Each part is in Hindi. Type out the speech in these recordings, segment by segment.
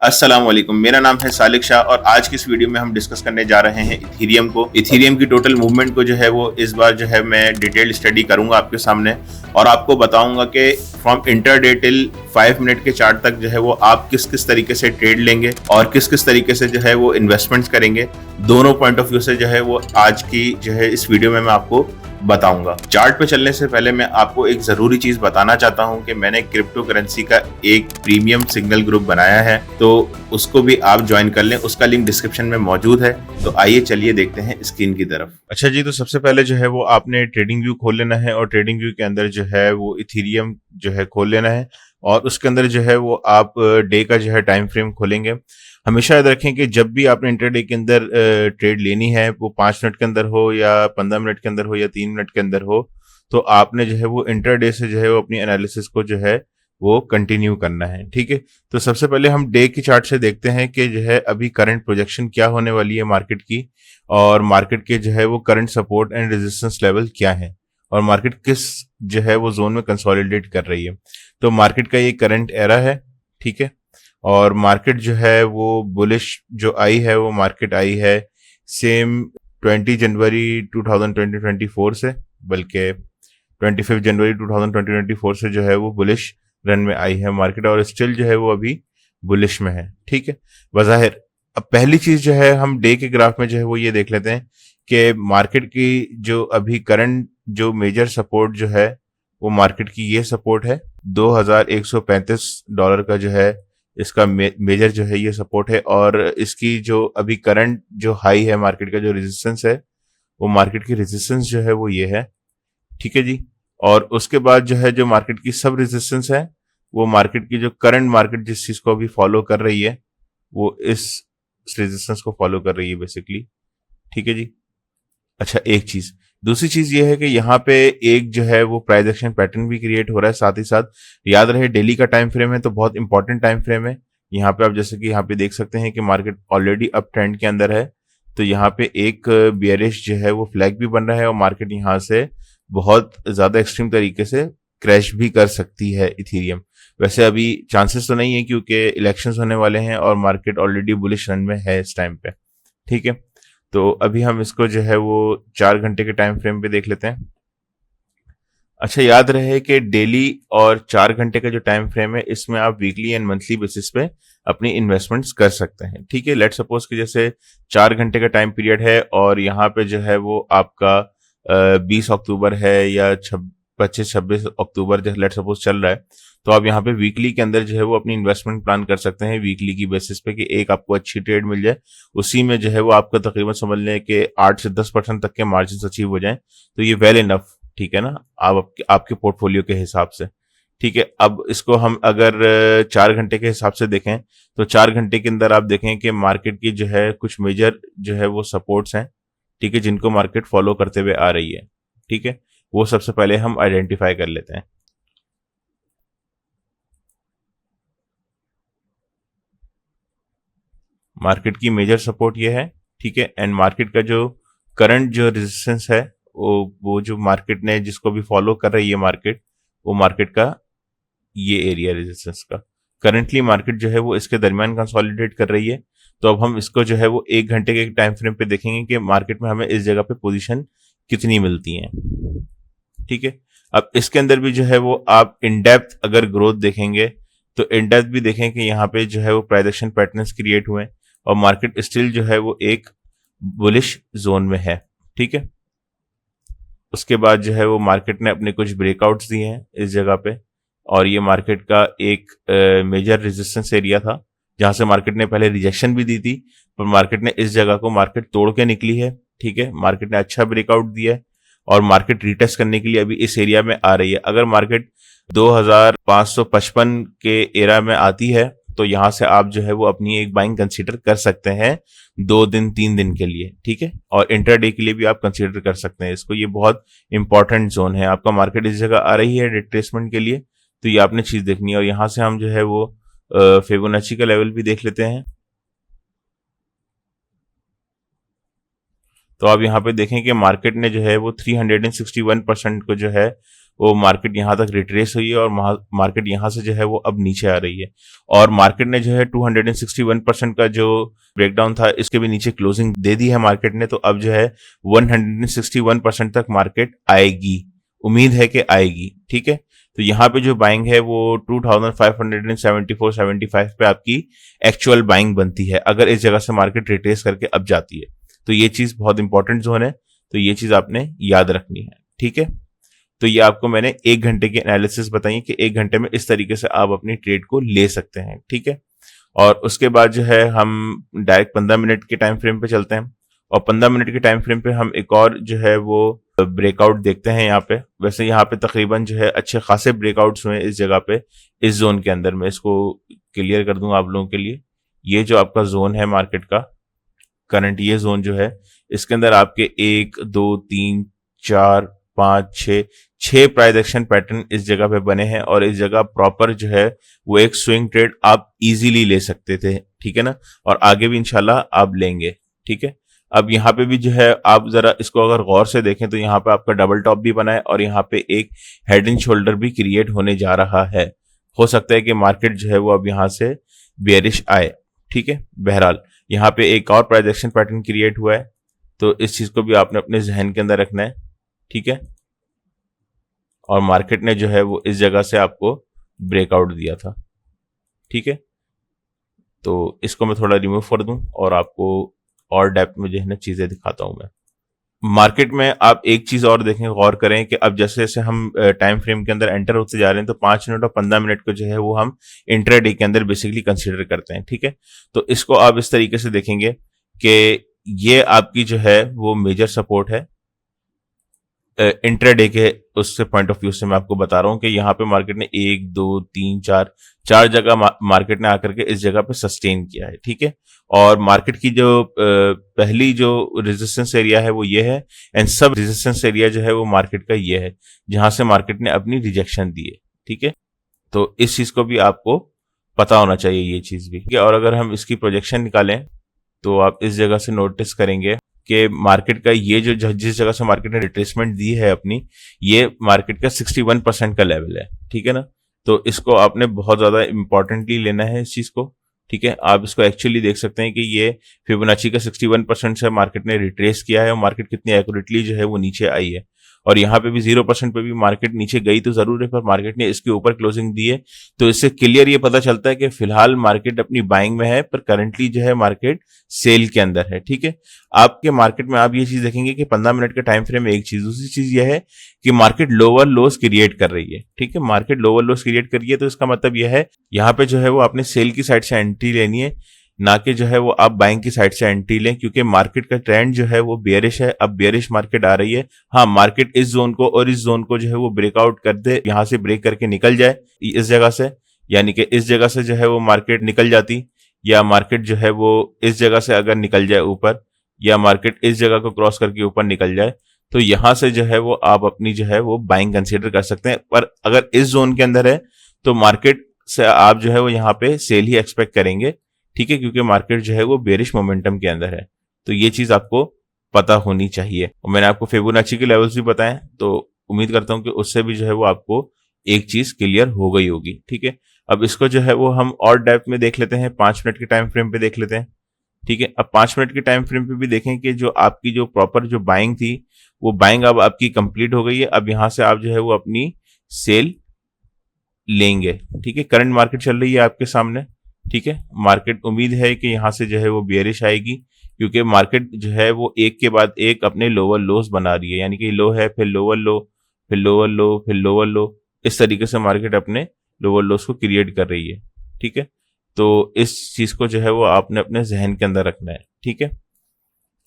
अस्सलाम वालेकुम। मेरा नाम है सालिक शाह और आज की इस वीडियो में हम डिस्कस करने जा रहे हैं इथीरियम को। इथीरियम की टोटल मूवमेंट को जो है वो इस बार जो है मैं डिटेल स्टडी करूंगा आपके सामने और आपको बताऊंगा कि फ्रॉम इंटरडे टिल 5 मिनट के चार्ट तक जो है वो आप किस किस तरीके से ट्रेड लेंगे और किस किस तरीके से जो है वो इन्वेस्टमेंट्स करेंगे। दोनों पॉइंट ऑफ व्यू से जो है वो आज की जो है इस वीडियो में मैं आपको बताऊंगा। चार्ट पे चलने से पहले मैं आपको एक जरूरी चीज बताना चाहता हूं कि मैंने क्रिप्टो करेंसी का एक प्रीमियम सिग्नल ग्रुप बनाया है, तो उसको भी आप ज्वाइन कर लें। उसका लिंक डिस्क्रिप्शन में मौजूद है। तो आइए चलिए देखते हैं स्क्रीन की तरफ। अच्छा जी, तो सबसे पहले जो है वो आपने ट्रेडिंग व्यू खोल लेना है और ट्रेडिंग व्यू के अंदर जो है वो इथीरियम जो है खोल लेना है और उसके अंदर जो है वो आप डे का जो है टाइम फ्रेम खोलेंगे। हमेशा याद रखें कि जब भी आपने इंटरडे के अंदर ट्रेड लेनी है, वो 5 मिनट के अंदर हो या 15 मिनट के अंदर हो या 3 मिनट के अंदर हो, तो आपने जो है वो इंटरडे से जो है वो अपनी एनालिसिस को जो है वो कंटिन्यू करना है। ठीक है, तो सबसे पहले हम डे की चार्ट से देखते हैं कि जो है अभी करंट प्रोजेक्शन क्या होने वाली है मार्केट की और मार्केट के जो है वो current support and resistance level क्या है और मार्केट किस जो है वो जोन में कंसोलिडेट कर रही है। तो मार्केट का ये करंट एरा है। ठीक है, और मार्केट जो है वो बुलिश जो आई है वो मार्केट आई है सेम 20 जनवरी 2024 से, बल्कि 25 जनवरी 2024 से जो है वो बुलिश रन में आई है मार्केट और स्टिल जो है वो अभी बुलिश में है। ठीक है, बज़ाहिर अब पहली चीज जो है हम डे के ग्राफ में जो है वो ये देख लेते हैं कि मार्केट की जो अभी करंट जो मेजर सपोर्ट जो है वो मार्केट की ये सपोर्ट है $2135 का जो है इसका मेजर जो है ये सपोर्ट है और इसकी जो अभी करंट जो हाई है मार्केट का जो रेजिस्टेंस है वो मार्केट की रेजिस्टेंस जो है वो ये है। ठीक है जी, और उसके बाद जो है जो मार्केट की सब रेजिस्टेंस है वो मार्केट की जो करंट मार्केट जिस चीज को अभी फॉलो कर रही है वो इस रेजिस्टेंस को फॉलो कर रही है बेसिकली। ठीक है जी। अच्छा, एक चीज दूसरी चीज ये है कि यहाँ पे एक जो है वो प्राइस एक्शन पैटर्न भी क्रिएट हो रहा है। साथ ही साथ याद रहे डेली का टाइम फ्रेम है तो बहुत इंपॉर्टेंट टाइम फ्रेम है। यहाँ पे आप जैसे कि यहाँ पे देख सकते हैं कि मार्केट ऑलरेडी अप ट्रेंड के अंदर है, तो यहाँ पे एक बियरिश जो है वो फ्लैग भी बन रहा है और मार्केट यहाँ से बहुत ज्यादा एक्सट्रीम तरीके से क्रैश भी कर सकती है इथीरियम। वैसे अभी चांसेस तो नहीं है क्योंकि इलेक्शंस होने वाले हैं और मार्केट ऑलरेडी बुलिश रन में है इस टाइम पे। ठीक है, तो अभी हम इसको जो है वो 4 घंटे के टाइम फ्रेम पे देख लेते हैं। अच्छा, याद रहे कि डेली और 4 घंटे का जो टाइम फ्रेम है इसमें आप वीकली एंड मंथली बेसिस पे अपनी इन्वेस्टमेंट्स कर सकते हैं। ठीक है, लेट सपोज कि जैसे 4 घंटे का टाइम पीरियड है और यहाँ पे जो है वो आपका 20 अक्टूबर है या 25-26 अक्टूबर जैसे लेट सपोज चल रहा है, तो आप यहाँ पे वीकली के अंदर जो है वो अपनी इन्वेस्टमेंट प्लान कर सकते हैं वीकली की बेसिस पे कि एक आपको अच्छी ट्रेड मिल जाए, उसी में जो है वो आपका तकरीबन समझ लें कि 8 से 10% तक के मार्जिन अचीव हो जाएं, तो ये वेल इनफ। ठीक है ना, आप आपके पोर्टफोलियो के हिसाब से। ठीक है, अब इसको हम अगर 4 घंटे के हिसाब से देखें तो 4 घंटे के अंदर आप देखें कि मार्केट की जो है कुछ मेजर जो है वो सपोर्ट्स हैं। ठीक है, जिनको मार्केट फॉलो करते हुए आ रही है। ठीक है, वो सबसे पहले हम आइडेंटिफाई कर लेते हैं। मार्केट की मेजर सपोर्ट ये है। ठीक है, एंड मार्केट का जो करंट जो रेजिस्टेंस है वो जो मार्केट ने जिसको भी फॉलो कर रही है मार्केट, वो मार्केट का ये एरिया रेजिस्टेंस का करंटली मार्केट जो है वो इसके दरमियान कंसोलिडेट कर रही है। तो अब हम इसको जो है वो 1 घंटे के टाइम फ्रेम पे देखेंगे कि मार्केट में हमें इस जगह पे पोजीशन कितनी मिलती है। ठीक है, अब इसके अंदर भी जो है वो आप इन डेप्थ अगर ग्रोथ देखेंगे तो इन डेप्थ भी देखें कि यहाँ पे जो है वो प्राइस एक्शन पैटर्न्स क्रिएट हुए हैं और मार्केट स्टिल जो है वो एक बुलिश जोन में है। ठीक है, उसके बाद जो है वो मार्केट ने अपने कुछ ब्रेकआउट्स दिए हैं इस जगह पे और ये मार्केट का एक मेजर रेजिस्टेंस एरिया था जहां से मार्केट ने पहले रिजेक्शन भी दी थी, पर मार्केट ने इस जगह को मार्केट तोड़ के निकली है। ठीक है, मार्केट ने अच्छा ब्रेकआउट दिया है और मार्केट रीटेस्ट करने के लिए अभी इस एरिया में आ रही है। अगर मार्केट 2555 के एरा में आती है तो यहां से आप जो है वो अपनी एक बाइंग कंसीडर कर सकते हैं 2 दिन 3 दिन के लिए। ठीक है, और इंटरडे के लिए भी आप कंसीडर कर सकते हैं इसको। ये बहुत इंपॉर्टेंट जोन है आपका। मार्केट इस जगह आ रही है रिट्रेसमेंट के लिए, तो ये आपने चीज देखनी है और यहां से हम जो है वो फिबोनाची का लेवल भी देख लेते हैं। तो आप यहाँ पे देखें कि मार्केट ने जो है वो 361% को जो है वो मार्केट यहाँ तक रिट्रेस हुई है और मार्केट यहाँ से जो है वो अब नीचे आ रही है। और मार्केट ने जो है 261% का जो ब्रेकडाउन था इसके भी नीचे क्लोजिंग दे दी है मार्केट ने। तो अब जो है 161% तक मार्केट आएगी, उम्मीद है कि आएगी। ठीक है, तो यहाँ पे जो बाइंग है वो 2574-75 पे आपकी एक्चुअल बाइंग बनती है अगर इस जगह से मार्केट रिट्रेस करके अब जाती है। तो ये चीज बहुत इंपॉर्टेंट जोन है, तो ये चीज आपने याद रखनी है। ठीक है, तो ये आपको मैंने 1 घंटे की एनालिसिस बताई कि 1 घंटे में इस तरीके से आप अपनी ट्रेड को ले सकते हैं। ठीक है, और उसके बाद जो है हम डायरेक्ट 15 मिनट के टाइम फ्रेम पे चलते हैं और 15 मिनट के टाइम फ्रेम पे हम एक और जो है वो ब्रेकआउट देखते हैं यहाँ पे। वैसे यहाँ पे तकरीबन जो है अच्छे खासे ब्रेकआउट्स हुए इस जगह पे, इस जोन के अंदर। मैं इसको क्लियर कर दूंगा आप लोगों के लिए। ये जो आपका जोन है मार्केट का करंट, ये जोन जो है इसके अंदर आपके 1 2 3 4 5 6 प्राइस एक्शन पैटर्न इस जगह पे बने हैं और इस जगह प्रॉपर जो है वो एक स्विंग ट्रेड आप इजीली ले सकते थे। ठीक है ना, और आगे भी इंशाल्लाह आप लेंगे। ठीक है, अब यहाँ पे भी जो है आप जरा इसको अगर गौर से देखें तो यहाँ पे आपका डबल टॉप भी बना है और यहाँ पे एक हेड एंड शोल्डर भी क्रिएट होने जा रहा है। हो सकता है कि मार्केट जो है वो अब यहाँ से बेयरिश आए। ठीक है, बहरहाल यहाँ पे एक और प्राइस एक्शन पैटर्न क्रिएट हुआ है, तो इस चीज को भी आपने अपने जहन के अंदर रखना है। ठीक है, और मार्केट ने जो है वो इस जगह से आपको ब्रेकआउट दिया था। ठीक है, तो इसको मैं थोड़ा रिमूव कर दूं और आपको और डेप्थ में जो है ना चीजें दिखाता हूं मैं। मार्केट में आप एक चीज और देखें, गौर करें कि अब जैसे जैसे हम टाइम फ्रेम के अंदर एंटर होते जा रहे हैं तो 5 मिनट और 15 मिनट को जो है वो हम इंट्राडे के अंदर बेसिकली कंसीडर करते हैं। ठीक है, तो इसको आप इस तरीके से देखेंगे कि ये आपकी जो है वो मेजर सपोर्ट है इंट्राडे के उससे पॉइंट ऑफ व्यू से। मैं आपको बता रहा हूं कि यहाँ पे मार्केट ने 1 2 3 4 जगह मार्केट ने आकर के इस जगह पे सस्टेन किया है। ठीक है, और मार्केट की जो पहली जो रेजिस्टेंस एरिया है वो ये है एंड सब रेजिस्टेंस एरिया जो है वो मार्केट का ये है जहां से मार्केट ने अपनी रिजेक्शन दी है। ठीक है, तो इस चीज को भी आपको पता होना चाहिए, ये चीज भी। और अगर हम इसकी प्रोजेक्शन निकालें तो आप इस जगह से नोटिस करेंगे कि मार्केट का ये जो जिस जगह से मार्केट ने रिट्रेसमेंट दी है अपनी, ये मार्केट का 61% का लेवल है। ठीक है ना, तो इसको आपने बहुत ज्यादा इंपॉर्टेंटली लेना है इस चीज को। ठीक है, आप इसको एक्चुअली देख सकते हैं कि ये फिबोनाची का 61% से मार्केट ने रिट्रेस किया है और मार्केट कितनी एक्यूरेटली जो है वो नीचे आई है। और यहाँ पे भी 0% पे भी मार्केट नीचे गई तो जरूर है, पर मार्केट ने इसके ऊपर क्लोजिंग दी है। तो इससे क्लियर ये पता चलता है कि फिलहाल मार्केट अपनी बाइंग में है, पर करंटली जो है मार्केट सेल के अंदर है। ठीक है, आपके मार्केट में आप ये चीज देखेंगे कि 15 मिनट के टाइम फ्रेम में एक चीज, दूसरी चीज यह है कि मार्केट लोअर लोस क्रिएट कर रही है। ठीक है, मार्केट लोअर लोस क्रिएट कर रही है तो इसका मतलब यह है यहाँ पे जो है वो आपने सेल की साइड से एंट्री लेनी है, ना कि जो है वो आप बाइंग की साइड से एंट्री लें, क्योंकि मार्केट का ट्रेंड जो है वो बेयरिश है। अब बेयरिश मार्केट आ रही है। हाँ, मार्केट इस जोन को और इस जोन को जो है वो ब्रेकआउट कर दे, यहां से ब्रेक करके निकल जाए इस जगह से, यानी कि इस जगह से जो है वो मार्केट निकल जाती, या मार्केट जो है वो इस जगह से अगर निकल जाए ऊपर, या मार्केट इस जगह को क्रॉस करके ऊपर निकल जाए, तो यहां से जो है वो आप अपनी जो है वो बाइंग कंसीडर कर सकते हैं। पर अगर इस जोन के अंदर है तो मार्केट से आप जो है वो यहाँ पे सेल ही एक्सपेक्ट करेंगे। ठीक है, क्योंकि मार्केट जो है वो बेरिश मोमेंटम के अंदर है। तो ये चीज आपको पता होनी चाहिए। और मैंने आपको फिबोनाची के लेवल्स भी बताए, तो उम्मीद करता हूं कि उससे भी जो है वो आपको एक चीज क्लियर हो गई होगी। ठीक है, अब इसको जो है वो हम और डेप्थ में देख लेते हैं, 5 मिनट के टाइम फ्रेम पे देख लेते हैं। ठीक है, अब 5 मिनट के टाइम फ्रेम पे भी देखें कि जो आपकी जो प्रॉपर जो बाइंग थी वो बाइंग अब आपकी कंप्लीट हो गई है। अब यहां से आप जो है वो अपनी सेल लेंगे। ठीक है, करंट मार्केट चल रही है आपके सामने। ठीक है, मार्केट उम्मीद है कि यहां से जो है वो बेयरिश आएगी, क्योंकि मार्केट जो है वो एक के बाद एक अपने लोअर लोस बना रही है, यानी कि लो है, फिर लोअर लो, फिर लोअर लो, फिर लोअर लो। इस तरीके से मार्केट अपने लोअर लोस को क्रिएट कर रही है। ठीक है, तो इस चीज को जो है वो आपने अपने जहन के अंदर रखना है। ठीक है,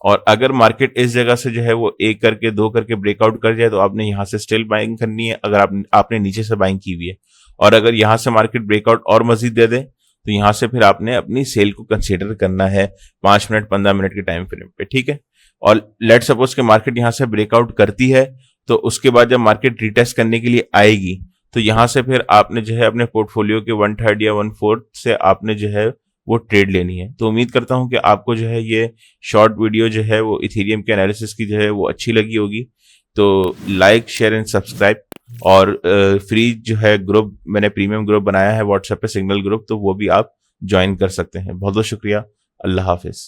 और अगर मार्केट इस जगह से जो है वो 1 करके 2 करके ब्रेकआउट कर जाए तो आपने यहां से स्टिल बाइंग करनी है, अगर आपने नीचे से बाइंग की हुई है। और अगर यहां से मार्केट ब्रेकआउट और मजीद दे दे तो यहां से फिर आपने अपनी सेल को कंसीडर करना है 5 मिनट 15 मिनट के टाइम फ्रेम पे। ठीक है, और लेट सपोज के मार्केट यहां से ब्रेकआउट करती है तो उसके बाद जब मार्केट रिटेस्ट करने के लिए आएगी तो यहां से फिर आपने जो है अपने पोर्टफोलियो के 1/3 या 1/4 से आपने जो है वो ट्रेड लेनी है। तो उम्मीद करता हूं कि आपको जो है ये शॉर्ट वीडियो जो है वो इथेरियम के एनालिसिस की जो है वो अच्छी लगी होगी। तो लाइक शेयर एंड सब्सक्राइब और फ्री जो है ग्रुप मैंने प्रीमियम ग्रुप बनाया है व्हाट्सएप पे, सिग्नल ग्रुप, तो वो भी आप ज्वाइन कर सकते हैं। बहुत बहुत शुक्रिया। अल्लाह हाफिज।